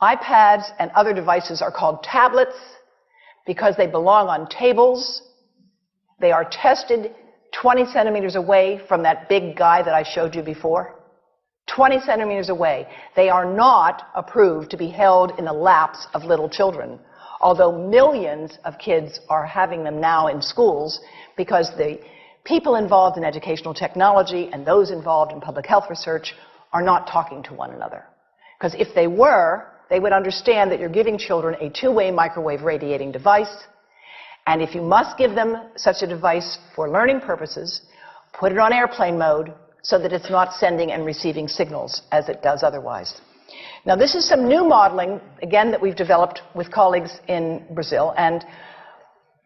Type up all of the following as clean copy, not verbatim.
iPads and other devices are called tablets because they belong on tables. They are tested 20 centimeters away from that big guy that I showed you before. 20 centimeters away. They are not approved to be held in the laps of little children, although millions of kids are having them now in schools because the people involved in educational technology and those involved in public health research are not talking to one another. Because if they were, they would understand that you're giving children a two-way microwave radiating device, and if you must give them such a device for learning purposes, put it on airplane mode so that it's not sending and receiving signals as it does otherwise. Now, this is some new modeling, again, that we've developed with colleagues in Brazil, and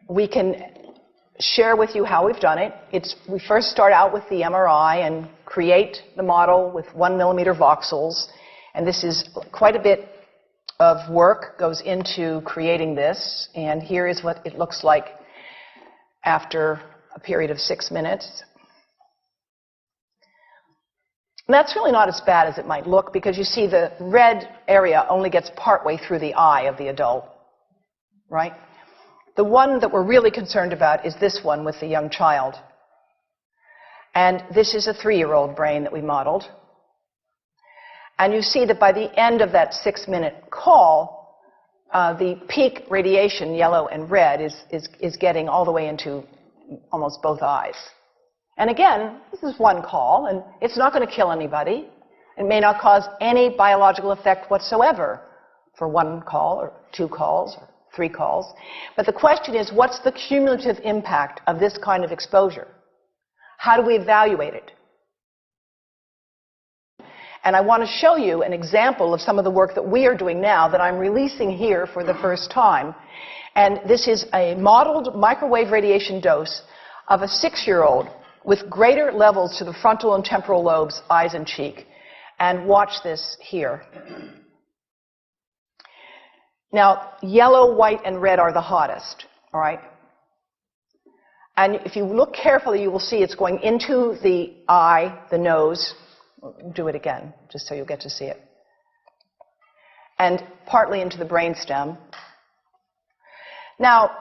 we can share with you how we've done it. We first start out with the MRI and create the model with 1 millimeter voxels, and this is quite a bit of work goes into creating this, and here is what it looks like after a period of 6 minutes. And that's really not as bad as it might look, because you see the red area only gets partway through the eye of the adult, right? The one that we're really concerned about is this one with the young child. And this is a 3-year-old brain that we modeled. And you see that by the end of that 6-minute call, the peak radiation, yellow and red, is getting all the way into almost both eyes. And again, this is one call, and it's not going to kill anybody. It may not cause any biological effect whatsoever for 1 call, or 2 calls, or 3 calls. But the question is, what's the cumulative impact of this kind of exposure? How do we evaluate it? And I want to show you an example of some of the work that we are doing now that I'm releasing here for the first time. And this is a modeled microwave radiation dose of a 6-year-old with greater levels to the frontal and temporal lobes, eyes and cheek. And watch this here. Now, yellow, white, and red are the hottest, all right? And if you look carefully, you will see it's going into the eye, the nose. Do it again, just so you'll get to see it. And partly into the brainstem. Now,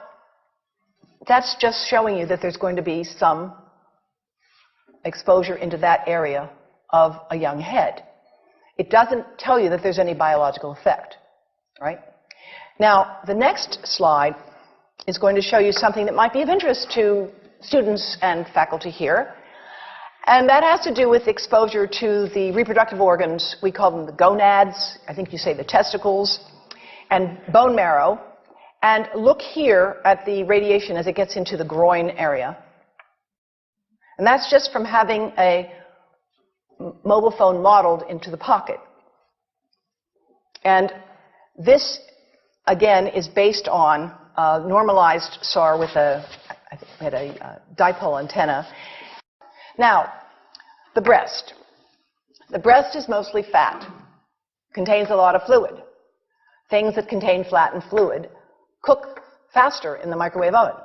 that's just showing you that there's going to be some exposure into that area of a young head. It doesn't tell you that there's any biological effect, right? Now, the next slide is going to show you something that might be of interest to students and faculty here. And that has to do with exposure to the reproductive organs. We call them the gonads. I think you say the testicles. And bone marrow. And look here at the radiation as it gets into the groin area. And that's just from having a mobile phone modeled into the pocket. And this, again, is based on a normalized SAR with I think we had a dipole antenna. Now, the breast. The breast is mostly fat, contains a lot of fluid. Things that contain fat and fluid cook faster in the microwave oven.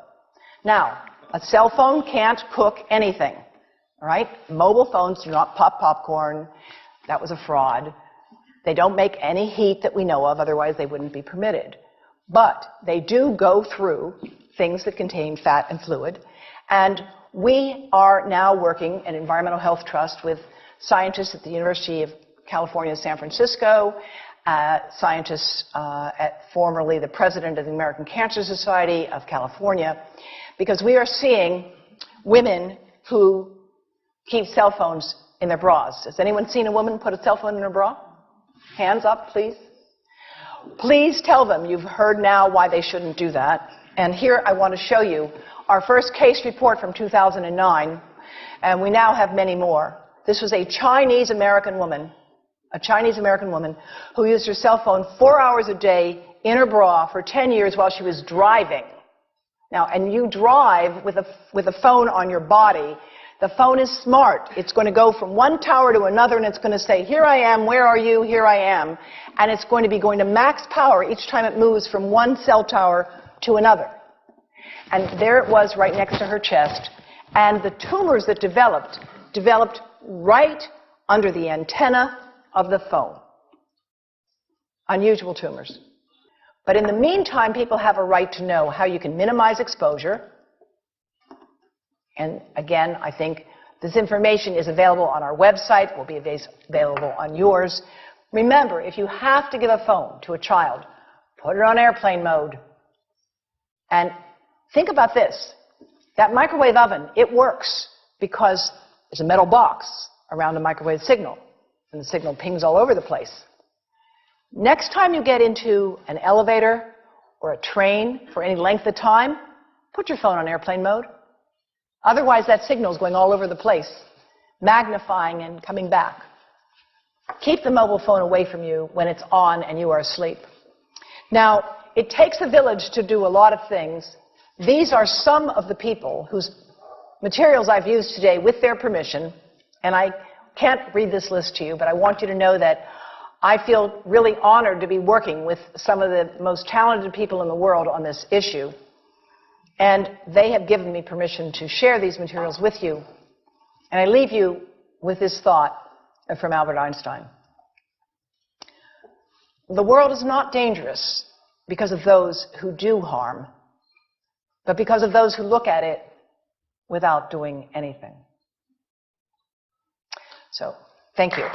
Now, a cell phone can't cook anything, all right? Mobile phones do not pop popcorn. That was a fraud. They don't make any heat that we know of, otherwise they wouldn't be permitted. But they do go through things that contain fat and fluid, and we are now working at Environmental Health Trust with scientists at the University of California, San Francisco, scientists at formerly the president of the American Cancer Society of California, because we are seeing women who keep cell phones in their bras. Has anyone seen a woman put a cell phone in her bra? Hands up, please. Please tell them you've heard now why they shouldn't do that. And here I want to show you our first case report from 2009, and we now have many more. This was a Chinese-American woman who used her cell phone 4 hours a day in her bra for 10 years while she was driving. Now, and you drive with a phone on your body. The phone is smart. It's going to go from one tower to another, and it's going to say, here I am, where are you, here I am. And it's going to be going to max power each time it moves from one cell tower to another. And there it was right next to her chest. And the tumors that developed right under the antenna of the phone. unusual tumors. But in the meantime, people have a right to know how you can minimize exposure. And again, I think this information is available on our website, will be available on yours. Remember, if you have to give a phone to a child, put it on airplane mode. And think about this. That microwave oven, it works because there's a metal box around the microwave signal, and the signal pings all over the place. Next time you get into an elevator or a train for any length of time, put your phone on airplane mode. Otherwise, that signal is going all over the place, magnifying and coming back. Keep the mobile phone away from you when it's on and you are asleep. Now, it takes a village to do a lot of things. These are some of the people whose materials I've used today with their permission, and I can't read this list to you, but I want you to know that I feel really honored to be working with some of the most talented people in the world on this issue. And they have given me permission to share these materials with you. And I leave you with this thought from Albert Einstein. The world is not dangerous because of those who do harm, but because of those who look at it without doing anything. So, thank you.